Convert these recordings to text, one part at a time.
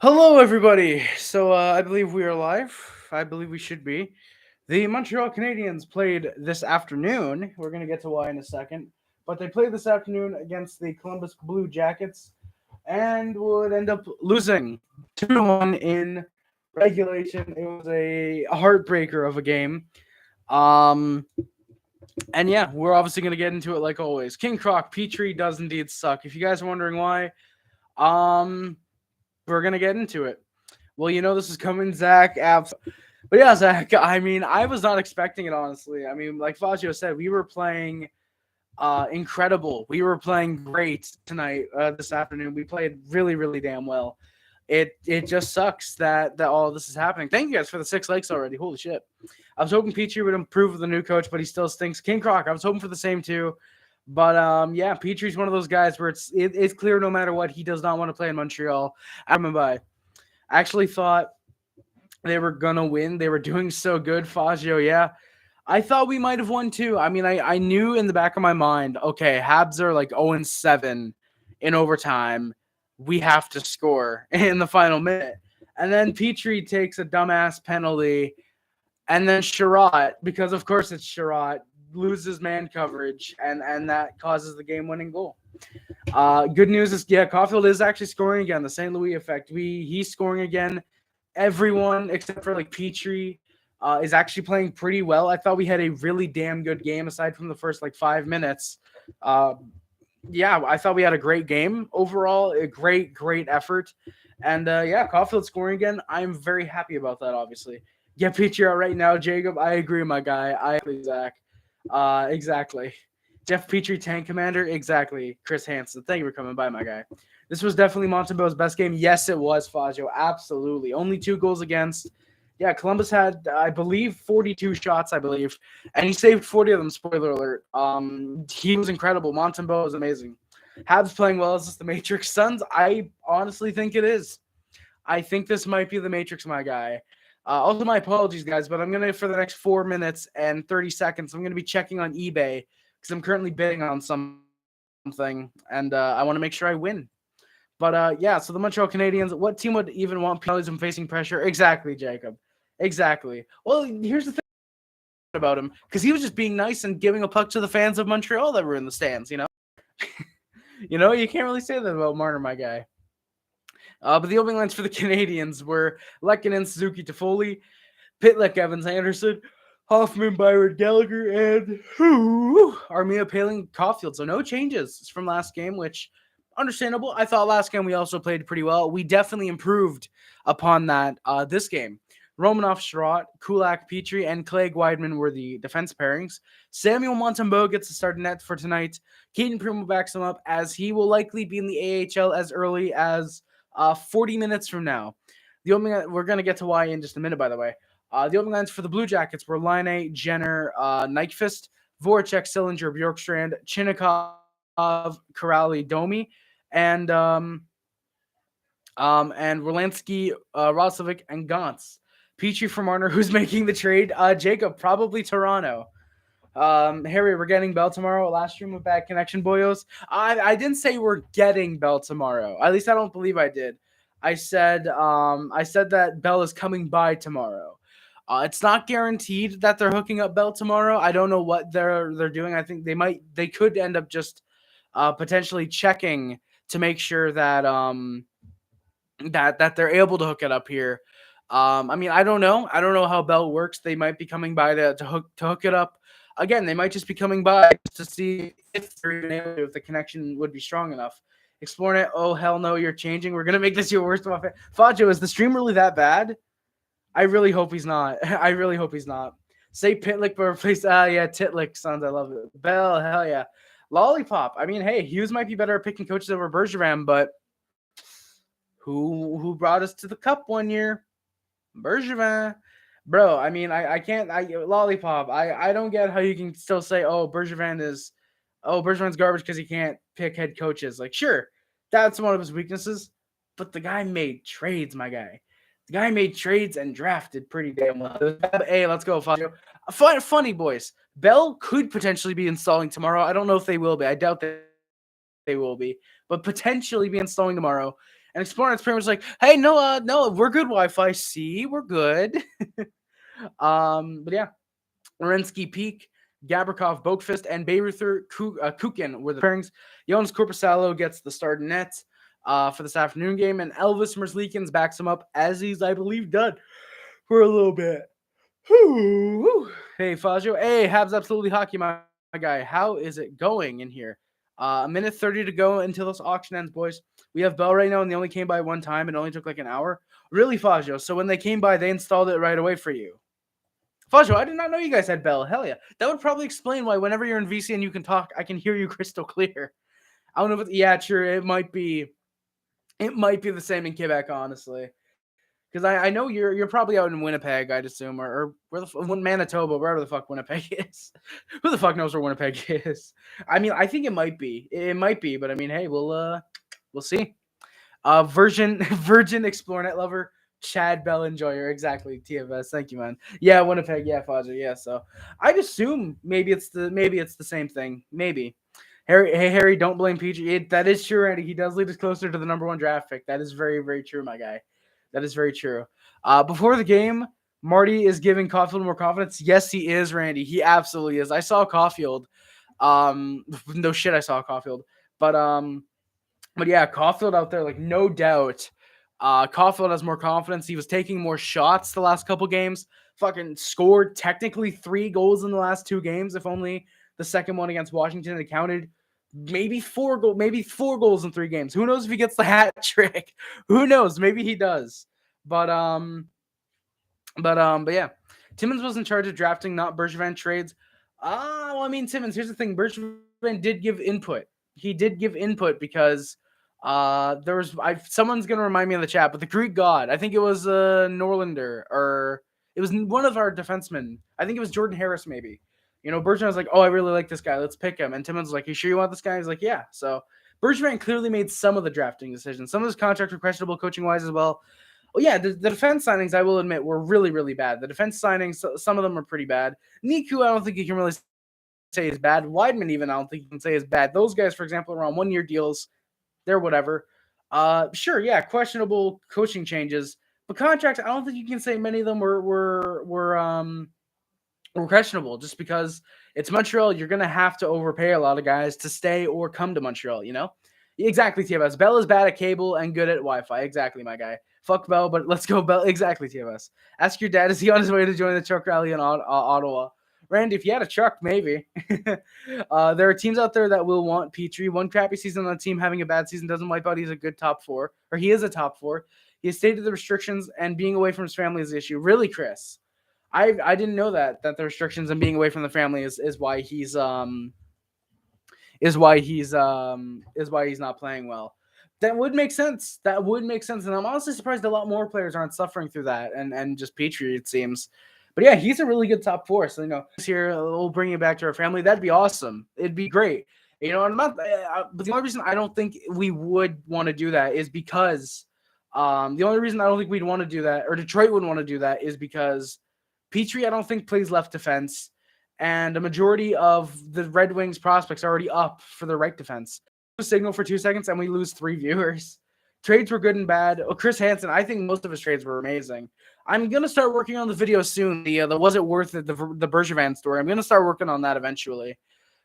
Hello, everybody. I believe we are live. I believe we should be. The Montreal Canadiens played this afternoon. We're going to get to why in a second. But they played this afternoon against the Columbus Blue Jackets and would end up losing 2-1 in regulation. It was a heartbreaker of a game. Um, and yeah, we're obviously going to get into it like always. King Croc, Petrie does indeed suck. If you guys are wondering why, um, we're going to get into it. Well, this is coming, Zach. But yeah, Zach, I mean, I was not expecting it, honestly. I mean, like Fazio said, we were playing incredible. We were playing great tonight, this afternoon. We played really, really damn well. It just sucks that all this is happening. Thank you guys for the 6 likes already. Holy shit. I was hoping Petrie would improve with the new coach, but he still stinks. King Croc, I was hoping for the same too. But yeah, Petrie's one of those guys where it's clear no matter what, he does not want to play in Montreal. I actually thought they were gonna win. They were doing so good, Fazio. Yeah, I thought we might have won too. I mean, I knew in the back of my mind, okay, Habs are like 0-7 in overtime. We have to score in the final minute, and then Petrie takes a dumbass penalty, and then Sherratt, because of course it's Sherratt, loses man coverage, and that causes the game-winning goal. Good news is, yeah, Caufield is actually scoring again. The St. Louis effect. He's scoring again. Everyone except for like Petrie is actually playing pretty well. I thought we had a really damn good game aside from the first like 5 minutes. Yeah, I thought we had a great game overall. A great effort. And yeah, Caulfield scoring again. I'm very happy about that, obviously. Get Petrie out right now, Jacob. I agree, my guy. I agree, Zach. Exactly. Jeff Petrie, tank commander. Exactly. Chris Hansen. Thank you for coming by, my guy. This was definitely Montembeau's best game. Yes, it was, Fazio. Absolutely. Only 2 goals against. Yeah, Columbus had, I believe, 42 shots, I believe. And he saved 40 of them, spoiler alert. He was incredible. Montembeau was amazing. Habs playing well. Is this the Matrix Suns? I honestly think it is. I think this might be the Matrix, my guy. Also, my apologies, guys, but I'm going to, for the next 4 minutes and 30 seconds, I'm going to be checking on eBay because I'm currently bidding on something, and I want to make sure I win. But yeah, so the Montreal Canadiens, what team would even want penalties from facing pressure? Exactly, Jacob. Exactly. Well, here's the thing about him, because he was just being nice and giving a puck to the fans of Montreal that were in the stands, you can't really say that about Marner, my guy. But the opening lines for the Canadiens were Lehkonen, Suzuki, Toffoli, Pitlick, Evans, Anderson, Hoffman, Byron, Gallagher, and Armia, Paling, Caulfield. So no changes from last game, which understandable. I thought last game we also played pretty well. We definitely improved upon that this game. Romanov, Sherratt, Kulak, Petrie, and Clay Weidman were the defense pairings. Samuel Montembeau gets the start net for tonight. Keaton Primo backs him up as he will likely be in the AHL as early as 40 minutes from now. We're going to get to why in just a minute, by the way. The opening lines for the Blue Jackets were Laine, Jenner, Nyquist, Voracek, Sillinger, Bjorkstrand, Chinnikov, Kuraly, Domi, and Rolanski, Roslovic, and Gantz. Petrie for Marner, who's making the trade. Jacob, probably Toronto. Harry, we're getting Bell tomorrow. Last stream with bad connection, boyos. I didn't say we're getting Bell tomorrow. At least I don't believe I did. I said that Bell is coming by tomorrow. It's not guaranteed that they're hooking up Bell tomorrow. I don't know what they're doing. I think they could end up just potentially checking to make sure that that they're able to hook it up here. I mean, I don't know. I don't know how Bell works. They might be coming by to hook it up. Again, they might just be coming by to see if they're even able to, if the connection would be strong enough. Exploring it. Oh, hell no, you're changing. We're going to make this your worst one. Fazio, is the stream really that bad? I really hope he's not. I really hope he's not. Say Pitlick, but replace, yeah, Titlick, sons. I love it. Bell, hell yeah. Lollipop. I mean, hey, Hughes might be better at picking coaches over Bergevin, but who brought us to the cup one year? Bergevin. Bro, I mean, I can't, Lollipop, I don't get how you can still say, Bergevin's garbage because he can't pick head coaches. Like, sure, that's one of his weaknesses, but the guy made trades, my guy. The guy made trades and drafted pretty damn well. Hey, let's go, Fazio. Funny, boys. Bell could potentially be installing tomorrow. I don't know if they will be. I doubt that they will be, but potentially be installing tomorrow. And Explorer pretty much like, hey, no, we're good Wi-Fi. See, we're good. But yeah, Orensky Peak, Gabrikov, Boakfist, and Bayreuther Kukin were the pairings. Jonas Korpisalo gets the start net for this afternoon game, and Elvis Merzlikins backs him up as he's, I believe, done for a little bit. Hey, Fazio. Hey, Habs Absolutely Hockey, my guy. How is it going in here? A minute 30 to go until this auction ends, boys. We have Bell right now, and they only came by one time. It only took like an hour. Really, Fazio? So when they came by, they installed it right away for you. Fazio, I did not know you guys had Bell. Hell yeah. That would probably explain why whenever you're in VC and you can talk, I can hear you crystal clear. I don't know if yeah, sure, it might be the same in Quebec, honestly. Because I know you're probably out in Winnipeg, I'd assume, or where Manitoba, wherever the fuck Winnipeg is. Who the fuck knows where Winnipeg is? I mean, I think it might be. It might be, but I mean, hey, we'll see. Virgin Explorenet lover, Chad Bell enjoyer, exactly. TFS, thank you, man. Yeah, Winnipeg, yeah, Fodger, yeah. So I'd assume maybe it's the same thing, maybe. Harry, don't blame PG. That is true, Randy. He does lead us closer to the number 1 draft pick. That is very, very true, my guy. That is very true. Before the game, Marty is giving Caulfield more confidence. Yes, he is, Randy. He absolutely is. I saw Caulfield. No shit, I saw Caulfield. But yeah, Caulfield out there, like, no doubt. Caulfield has more confidence. He was taking more shots the last couple games. Fucking scored technically 3 goals in the last 2 games, if only the second one against Washington it counted. Maybe 4 goals in 3 games. Who knows if he gets the hat trick? Who knows? Maybe he does. But yeah. Timmins was in charge of drafting, not Bergevin trades. Well, I mean, Timmins, here's the thing. Bergevin did give input. He did give input because there was someone's gonna remind me in the chat, but the Greek god, I think it was Norlander, or it was one of our defensemen. I think it was Jordan Harris, maybe. You know, Bergevin was like, oh, I really like this guy. Let's pick him. And Timmins was like, you sure you want this guy? He's like, yeah. So Bergevin clearly made some of the drafting decisions. Some of his contracts were questionable coaching-wise as well. Oh, yeah, the defense signings, I will admit, were really, really bad. The defense signings, some of them are pretty bad. Niku, I don't think you can really say is bad. Weidman, even, I don't think you can say is bad. Those guys, for example, are on 1-year deals. They're whatever. Sure, yeah, questionable coaching changes. But contracts, I don't think you can say many of them were questionable, just because it's Montreal. You're going to have to overpay a lot of guys to stay or come to Montreal, you know? Exactly, TFS. Bell is bad at cable and good at Wi-Fi. Exactly, my guy. Fuck Bell, but let's go Bell. Exactly, TFS. Ask your dad, is he on his way to join the truck rally in Ottawa? Randy, if you had a truck, maybe. There are teams out there that will want Petrie. One crappy season on a team having a bad season doesn't wipe out he's a good top 4, or he is a top 4. He has stated the restrictions and being away from his family is the issue. Really, Chris? I didn't know that the restrictions and being away from the family is why he's not playing well. That would make sense. And I'm honestly surprised a lot more players aren't suffering through that, and just Petrie, it seems. But yeah, he's a really good top 4. So, you know, here we'll bring it back to our family. That'd be awesome. It'd be great. You know, but the only reason I don't think we would want to do that is because the only reason I don't think we'd want to do that, or Detroit wouldn't want to do that, is because Petrie, I don't think, plays left defense, and a majority of the Red Wings prospects are already up for the right defense. Signal for 2 seconds and we lose 3 viewers. Trades were good and bad. Oh, Chris Hansen, I think most of his trades were amazing. I'm gonna start working on the video soon. The was it worth it? The Bergevin story. I'm gonna start working on that eventually.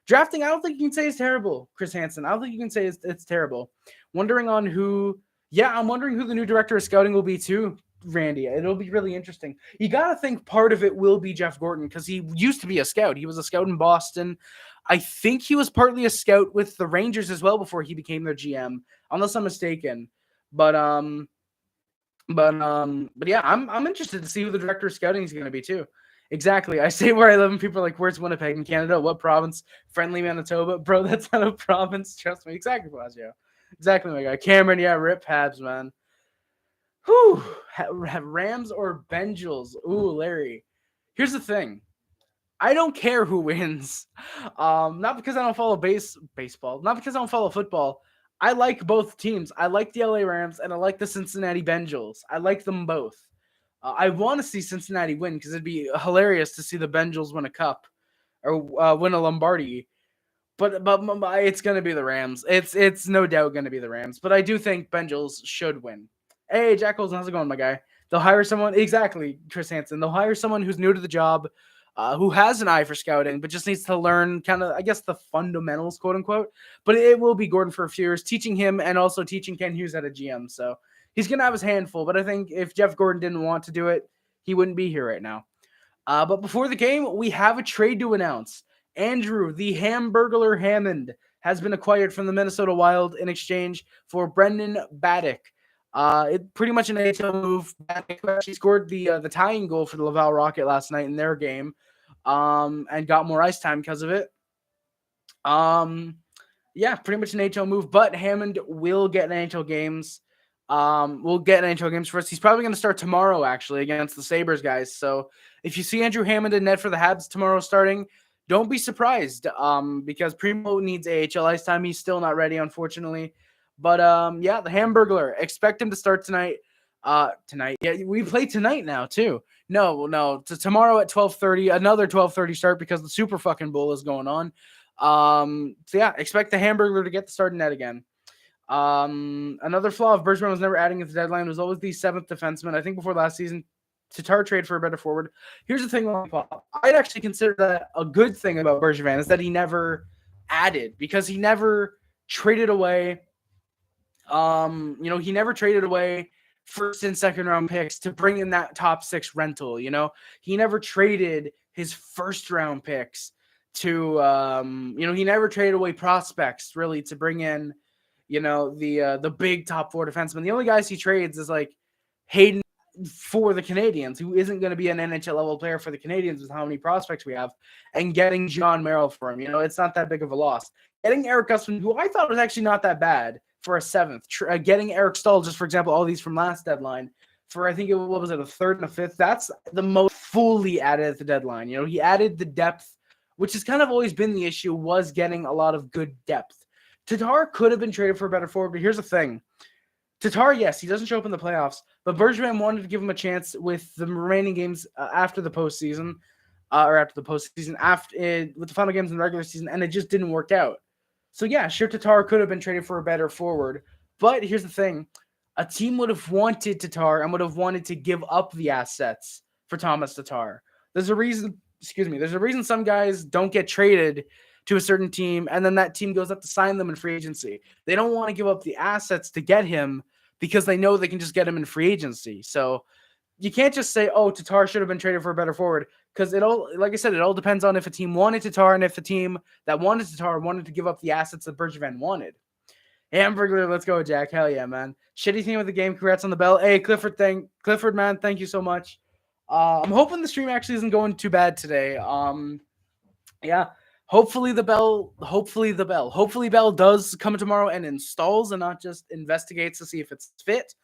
Drafting, I don't think you can say is terrible, Chris Hansen. I don't think you can say it's terrible. Wondering on who? Yeah, I'm wondering who the new director of scouting will be too, Randy. It'll be really interesting. You gotta think part of it will be Jeff Gorton, because he used to be a scout. He was a scout in Boston. I think he was partly a scout with the Rangers as well before he became their GM, unless I'm mistaken. But yeah, I'm interested to see who the director of scouting is going to be too. Exactly. I say where I live and people are like, where's Winnipeg in Canada? What province? Friendly Manitoba? Bro, that's not a province. Trust me. Exactly, Fazio. Exactly, my guy. Cameron, yeah, rip Habs, man. Whew. Rams or Bengals? Ooh, Larry. Here's the thing. I don't care who wins. Not because I don't follow baseball. Not because I don't follow football. I like both teams. I like the LA Rams and I like the Cincinnati Bengals. I like them both. I want to see Cincinnati win because it'd be hilarious to see the Bengals win a cup or win a Lombardi. But it's going to be the Rams. It's no doubt going to be the Rams. But I do think Bengals should win. Hey, Jack Olsen, how's it going, my guy? They'll hire someone, exactly, Chris Hansen. They'll hire someone who's new to the job, who has an eye for scouting, but just needs to learn kind of, I guess, the fundamentals, quote unquote. But it will be Gordon for a few years, teaching him and also teaching Ken Hughes at a GM. So he's going to have his handful. But I think if Jeff Gordon didn't want to do it, he wouldn't be here right now. But before the game, we have a trade to announce. Andrew, the Hamburglar Hammond, has been acquired from the Minnesota Wild in exchange for Brendan Baddock. It pretty much an NHL move. Baddock actually scored the tying goal for the Laval Rocket last night in their game, and got more ice time because of it. Yeah, pretty much an NHL move. But Hammond will get NHL games. We'll get NHL games first. He's probably going to start tomorrow, actually, against the Sabres guys. So if you see Andrew Hammond in net for the Habs tomorrow starting, don't be surprised, because Primo needs AHL ice time. He's still not ready, unfortunately. But yeah, the Hamburglar, expect him to start tonight. Tonight, yeah, we play tonight now too. No, tomorrow at 12:30, another 12:30 start because the Super fucking Bowl is going on. So yeah, expect the Hamburglar to get the start in net again. Another flaw of Bergevin was never adding at the deadline, was always the seventh defenseman. I think before last season, Tatar trade for a better forward. Here's the thing, I'd actually consider that a good thing about Bergevin is that he never added, because he never traded away. He never traded away first and second round picks to bring in that top six rental. He never traded his first round picks to, he never traded away prospects really to bring in, the big top four defensemen. The only guys he trades is like Hayden for the Canadiens, who isn't going to be an NHL level player for the Canadiens with how many prospects we have, and getting John Merrill for him. It's not that big of a loss. Getting Eric Gustafsson, who I thought was actually not that bad for a seventh. Getting Eric Stahl, just for example, all these from last deadline, for I think what was it, a third and a fifth? That's the most fully added at the deadline. He added the depth, which has kind of always been the issue, was getting a lot of good depth. Tatar could have been traded for a better forward, but here's the thing. Tatar, yes, he doesn't show up in the playoffs, but Bergevin wanted to give him a chance with the remaining games after the postseason, with the final games in the regular season, and it just didn't work out. So yeah, sure, Tatar could have been traded for a better forward, but here's the thing. A team would have wanted Tatar and would have wanted to give up the assets for Thomas Tatar. There's a reason some guys don't get traded to a certain team, and then that team goes up to sign them in free agency. They don't want to give up the assets to get him because they know they can just get him in free agency. So you can't just say, oh, Tatar should have been traded for a better forward, because it all depends on if a team wanted Tatar and if the team that wanted Tatar wanted to give up the assets that Bergevin wanted. Hamburglar, let's go, Jack. Hell yeah, man. Shitty team of the game. Congrats on the bell. Hey, Clifford, man, thank you so much. I'm hoping the stream actually isn't going too bad today. Yeah. Hopefully Bell does come tomorrow and installs and not just investigates to see if it's fit.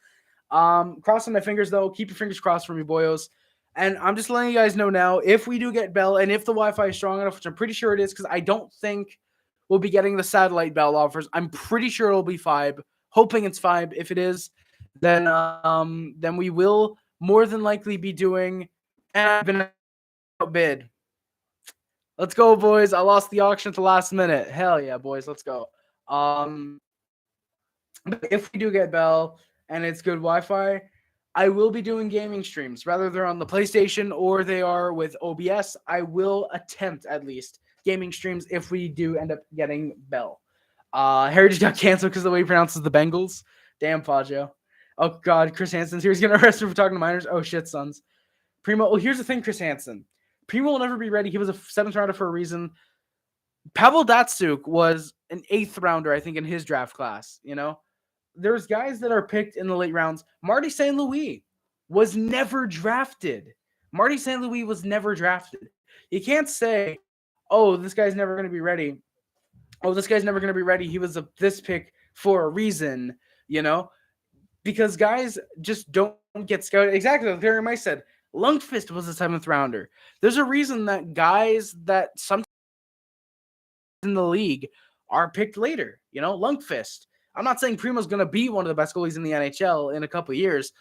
Crossing my fingers, though. Keep your fingers crossed for me, boyos. And I'm just letting you guys know now, if we do get Bell and if the Wi-Fi is strong enough, which I'm pretty sure it is, because I don't think we'll be getting the satellite Bell offers. I'm pretty sure it'll be 5. Hoping it's 5. If it is, then we will more than likely be doing an outbid. Let's go, boys. I lost the auction at the last minute. Hell yeah, boys. Let's go. But if we do get Bell and it's good Wi-Fi, I will be doing gaming streams. Whether they're on the PlayStation or they are with OBS, I will attempt at least gaming streams if we do end up getting Bell. Harry just got canceled because of the way he pronounces the Bengals. Damn, Faggio. Oh, God. Chris Hansen's here. He's going to arrest him for talking to minors. Oh, shit, sons. Primo. Well, here's the thing, Chris Hansen. Primo will never be ready. He was a 7th rounder for a reason. Pavel Datsyuk was an 8th rounder, I think, in his draft class. There's guys that are picked in the late rounds. Marty St. Louis was never drafted. You can't say, oh, this guy's never going to be ready. He was this pick for a reason, because guys just don't get scouted. Exactly like Gary Mice said. Lundqvist was a 7th rounder. There's a reason that guys that sometimes in the league are picked later. Lundqvist. I'm not saying Primo's going to be one of the best goalies in the NHL in a couple of years,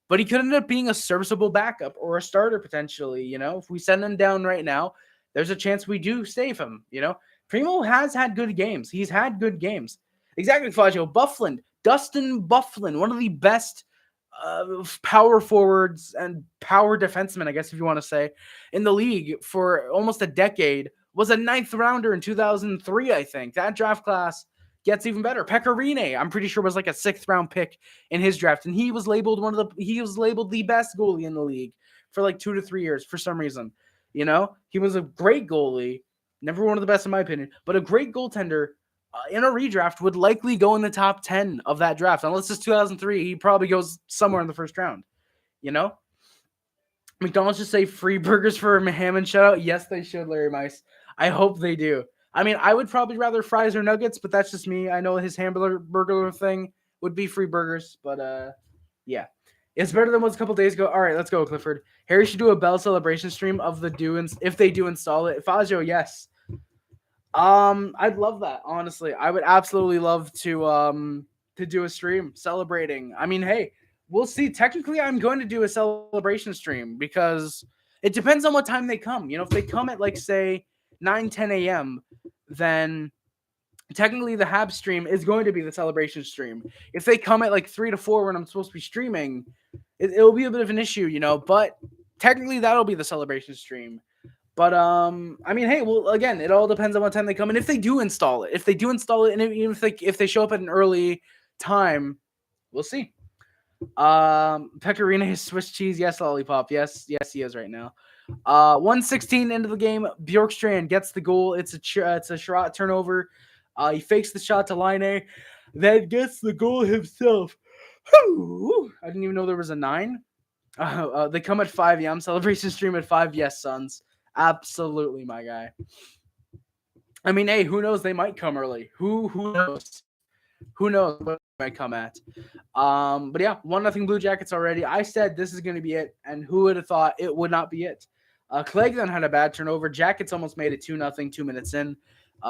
but he could end up being a serviceable backup or a starter potentially. If we send him down right now, there's a chance we do save him. Primo has had good games. He's had good games. Exactly, Flaggio. Dustin Byfuglien, one of the best power forwards and power defensemen, I guess if you want to say, in the league for almost a decade, was a 9th rounder in 2003, I think. That draft class gets even better. Pekka Rinne, I'm pretty sure was like a 6th round pick in his draft, and he was labeled the best goalie in the league for like 2 to 3 years for some reason. You know, he was a great goalie, never one of the best in my opinion, but a great goaltender. In a redraft would likely go in the top 10 of that draft. Unless it's 2003, he probably goes somewhere in the first round. You know? McDonald's just say free burgers for a Hammond shutout. Yes, they should, Larry Mice. I hope they do. I mean, I would probably rather fries or nuggets, but that's just me. I know his hamburger thing would be free burgers, but yeah. It's better than was a couple days ago. All right, let's go, Clifford. Harry should do a Bell celebration stream of if they do install it. Fazio, yes. I'd love that, honestly. I would absolutely love to do a stream celebrating. I mean, hey, we'll see. Technically, I'm going to do a celebration stream because it depends on what time they come. You know, if they come at like say 9-10 a.m., then technically the Habs stream is going to be the celebration stream. If they come at like 3 to 4 when I'm supposed to be streaming, it'll be a bit of an issue, you know, but technically that'll be the celebration stream. But I mean, hey, well, again, it all depends on what time they come, and if they do install it, and even if they show up at an early time, we'll see. Pecorino is Swiss cheese, yes, lollipop, yes, he is right now. 1:16 into the game, Bjorkstrand gets the goal. It's a shot turnover. He fakes the shot to Laine, then gets the goal himself. I didn't even know there was a 9. They come at 5. Yeah, I'm celebration stream at 5. Yes, Suns. Absolutely, my guy. I mean, hey, who knows? They might come early. Who knows? Who knows what they might come at? But yeah, 1-0 Blue Jackets already. I said this is going to be it, and who would have thought it would not be it? Clegg then had a bad turnover. Jackets almost made it 2-0 2 minutes in.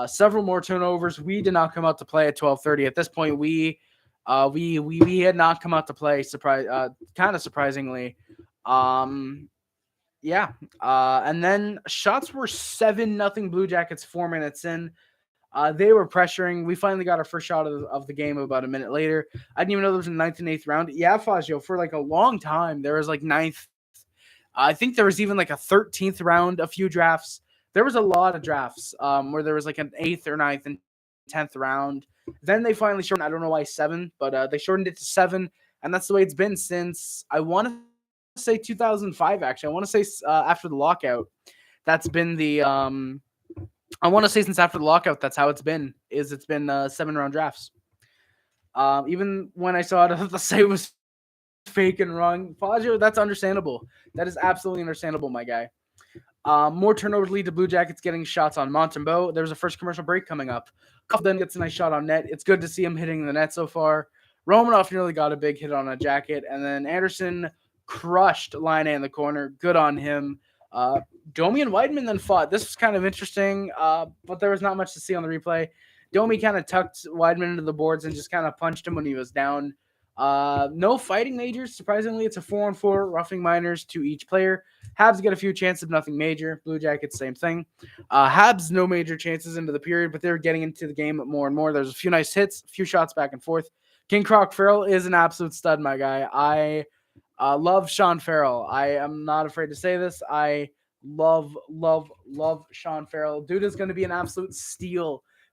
Several more turnovers. We did not come out to play at 12:30. At this point, we had not come out to play. Kind of surprisingly. Yeah. And then shots were 7-0 Blue Jackets 4 minutes in. They were pressuring. We finally got our first shot of the game about a minute later. I didn't even know there was a 9th and 8th round. Yeah, Fazio, for like a long time, there was like 9th. I think there was even like a 13th round, a few drafts. There was a lot of drafts where there was like an 8th or 9th and 10th round. Then they finally shortened, I don't know why 7, but they shortened it to 7. And that's the way it's been since, I want to say 2005, actually. I want to say after the lockout. That's been the I want to say since after the lockout, that's how it's been. It's been 7-round drafts. Even when I saw it, the site was fake and wrong. Fazio, that's understandable. That is absolutely understandable, my guy. More turnovers lead to Blue Jackets getting shots on Montembeault. There's a first commercial break coming up. Cuff then gets a nice shot on net. It's good to see him hitting the net so far. Romanoff nearly got a big hit on a jacket, and then Anderson crushed Laine in the corner. Good on him. Domi and Weidman then fought. This was kind of interesting, but there was not much to see on the replay. Domi kind of tucked Weidman into the boards and just kind of punched him when he was down. No fighting majors. Surprisingly, it's a 4-on-4, roughing minors to each player. Habs get a few chances, nothing major. Blue Jackets, same thing. Habs, no major chances into the period, but they're getting into the game more and more. There's a few nice hits, a few shots back and forth. King Croc Farrell is an absolute stud, my guy. I love Sean Farrell. I am not afraid to say this. I love Sean Farrell. Dude is going to be an absolute steal